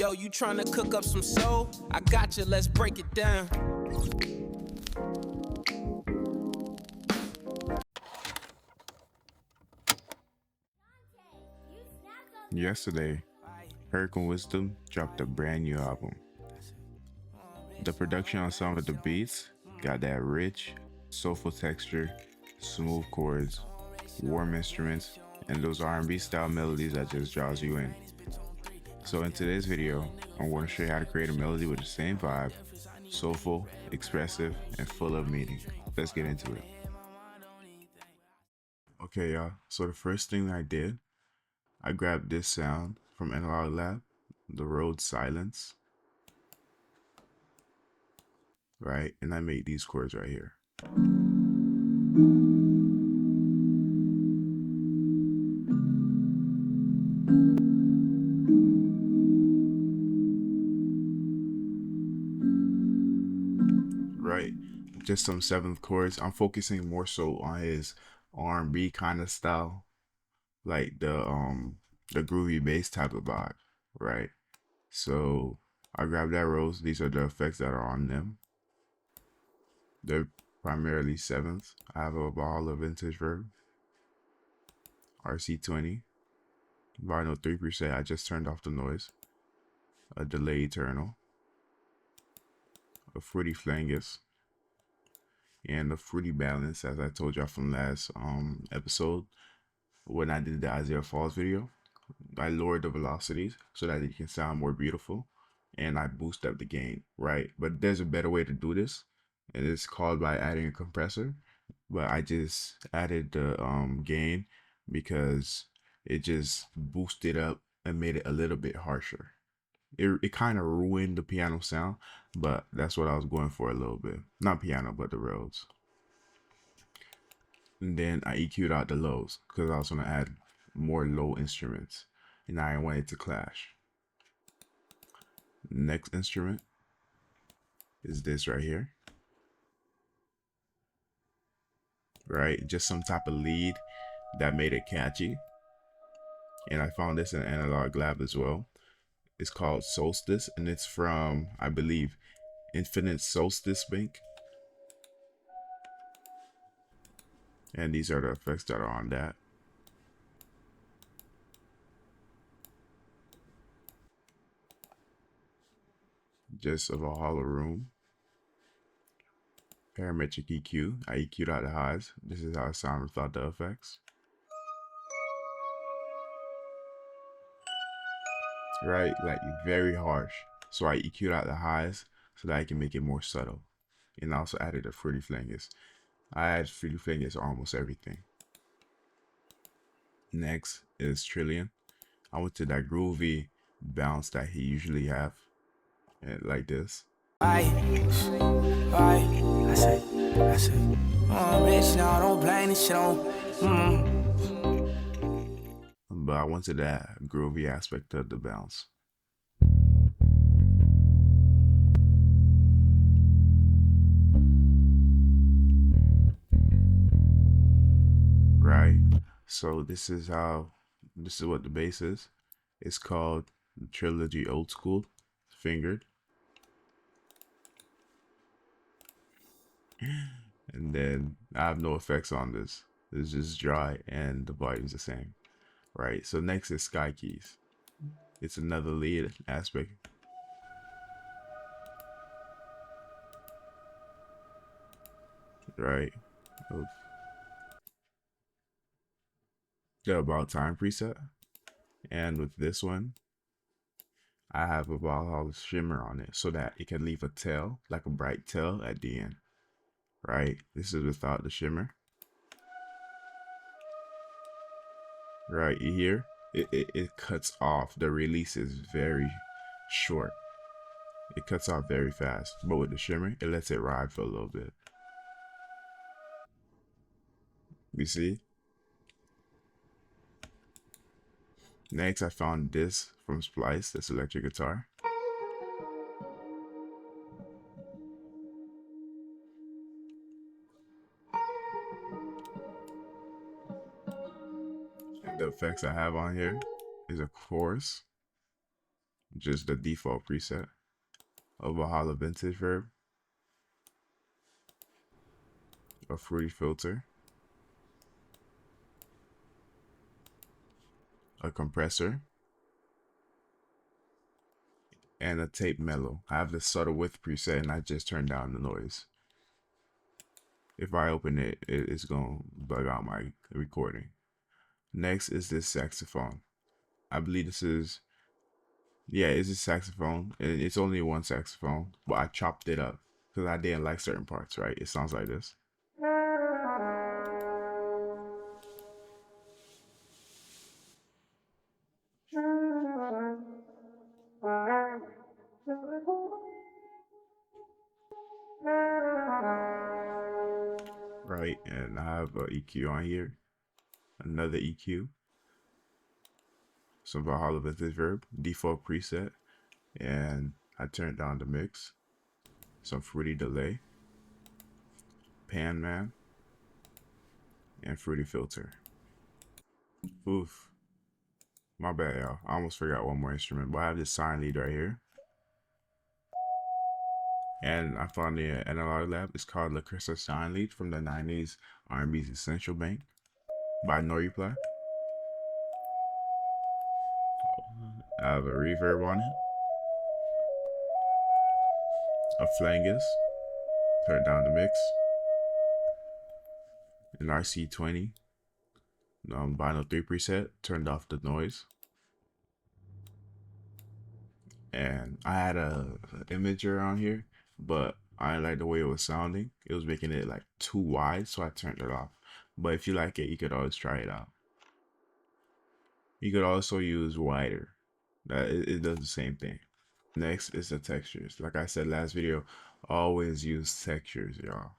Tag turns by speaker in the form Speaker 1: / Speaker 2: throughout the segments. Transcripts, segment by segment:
Speaker 1: Yo, you tryna cook up some soul? I got you, let's break it down.
Speaker 2: Yesterday, 𝐬𝐭𝐚𝐦 dropped a brand new album. The production on some of the beats got that rich, soulful texture, smooth chords, warm instruments, and those R&B style melodies that just draws you in. So in today's video, I'm going to show you how to create a melody with the same vibe, soulful, expressive, and full of meaning. Let's get into it. Okay y'all, so the first thing I did, I grabbed this sound from Analog Lab, the Rhodes silence, right? And I made these chords right here. Right, just some seventh chords. I'm focusing more so on his R&B kind of style, like the groovy bass type of vibe, right? So I grabbed that Rhodes. These are the effects that are on them. They're primarily sevenths. I have a ball of vintage verb, RC20, vinyl 3%. I just turned off the noise, a delay eternal, a fruity flangus, and a fruity balance, as I told y'all from last episode when I did the Isaiah Falls video. I lowered the velocities so that it can sound more beautiful, and I boost up the gain, right? But there's a better way to do this, and it's called by adding a compressor. But I just added the gain because it just boosted up and made it a little bit harsher. It kind of ruined the piano sound, but that's what I was going for a little bit. Not piano, but the Rhodes. And then I EQ'd out the lows because I was going to add more low instruments, and I want it to clash. Next instrument is this right here. Right, just some type of lead that made it catchy. And I found this in Analog Lab as well. It's called Solstice, and it's from, I believe, Infinite Solstice Bank. And these are the effects that are on that. Just of a hollow room. Parametric EQ. I EQ'd out the highs. This is how it sounds without the effects. Right, like very harsh. So I EQ'd out the highs so that I can make it more subtle. And I also added a fruity flangus. I add fruity flangus on almost everything. Next is Trillion. I went to that groovy bounce that he usually have, and like this.
Speaker 1: I said, I'm rich now, don't blame this shit on.
Speaker 2: But I went to that groovy aspect of the bounce. Right, so this is what the bass is. It's called Trilogy Old School, fingered. And then I have no effects on this. It's just dry and the volume's the same. Right, so next is Sky Keys. It's another lead aspect. Right, the About Time preset. And with this one, I have a Valhalla shimmer on it so that it can leave a tail, like a bright tail at the end. Right, this is without the shimmer. Right, you hear it cuts off. The release is very short. It cuts off very fast, but with the shimmer it lets it ride for a little bit. You see? Next I found this from Splice, this electric guitar. The effects I have on here is a chorus, just the default preset of a hollow vintage verb, a fruity filter, a compressor, and a tape mellow. I have the subtle width preset and I just turned down the noise. If I open it, it's gonna bug out my recording. Next is this saxophone. I believe this is, yeah, it's a saxophone. And it's only one saxophone, but I chopped it up because I didn't like certain parts, right? It sounds like this. Right, and I have a EQ on here, another EQ, some Valhalla vintage verb, default preset, and I turned down the mix, some fruity delay, pan man, and fruity filter. Oof, my bad, y'all. I almost forgot one more instrument, but I have this Sine Lead right here. And I found the analog lab. It's called La Crystal Sine Lead from the 90s R&B's Essential Bank by No Reply. I have a reverb on it, a flangus, turn down the mix, an RC20, vinyl 3 preset, turned off the noise. And I had a imager on here, but I didn't like the way it was sounding. It was making it like too wide, so I turned it off. But if you like it, you could always try it out. You could also use wider. It does the same thing. Next is the textures. Like I said last video, always use textures, y'all.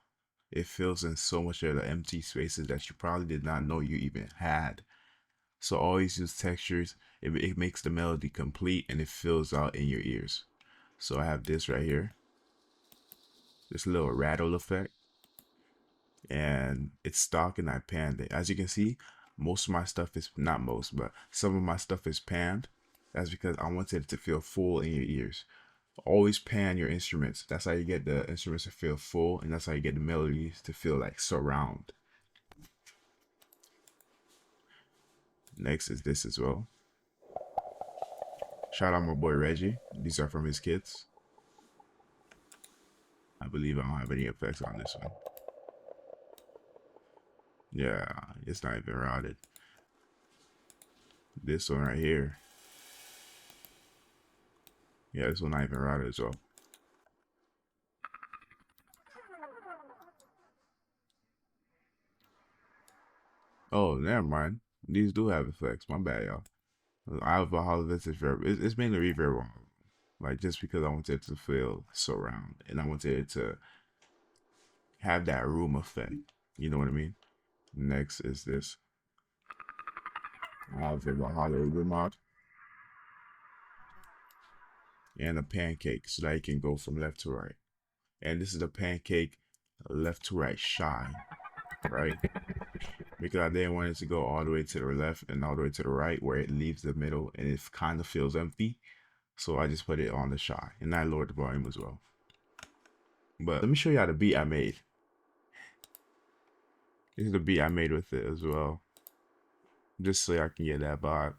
Speaker 2: It fills in so much of the empty spaces that you probably did not know you even had. So always use textures. It makes the melody complete and it fills out in your ears. So I have this right here, this little rattle effect, and it's stock and I panned it. As you can see, most of my stuff is, not most, but some of my stuff is panned. That's because I wanted it to feel full in your ears. Always pan your instruments. That's how you get the instruments to feel full, and that's how you get the melodies to feel like surround. Next is this as well. Shout out my boy Reggie. These are from his kits. I believe I don't have any effects on this one. Yeah, it's not even routed. This one right here. Yeah, this one not even routed as well. Oh, never mind. These do have effects. My bad, y'all. I have a hollow vintage verb. It's mainly reverb on, like, just because I wanted it to feel surround and I wanted it to have that room effect. You know what I mean? Next is this. I have a hollow mod and a pancake so that you can go from left to right. And this is the pancake left to right shy, right? Because I didn't want it to go all the way to the left and all the way to the right where it leaves the middle and it kind of feels empty. So I just put it on the shy and I lowered the volume as well. But let me show you how the beat I made. This is the beat I made with it as well, just so I can get that vibe.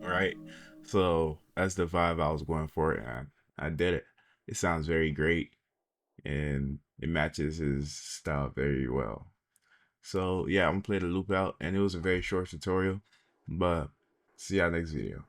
Speaker 2: Right, so that's the vibe I was going for, and I did it. It sounds very great, and it matches his style very well. So yeah, I'm gonna play the loop out, and it was a very short tutorial, but see y'all next video.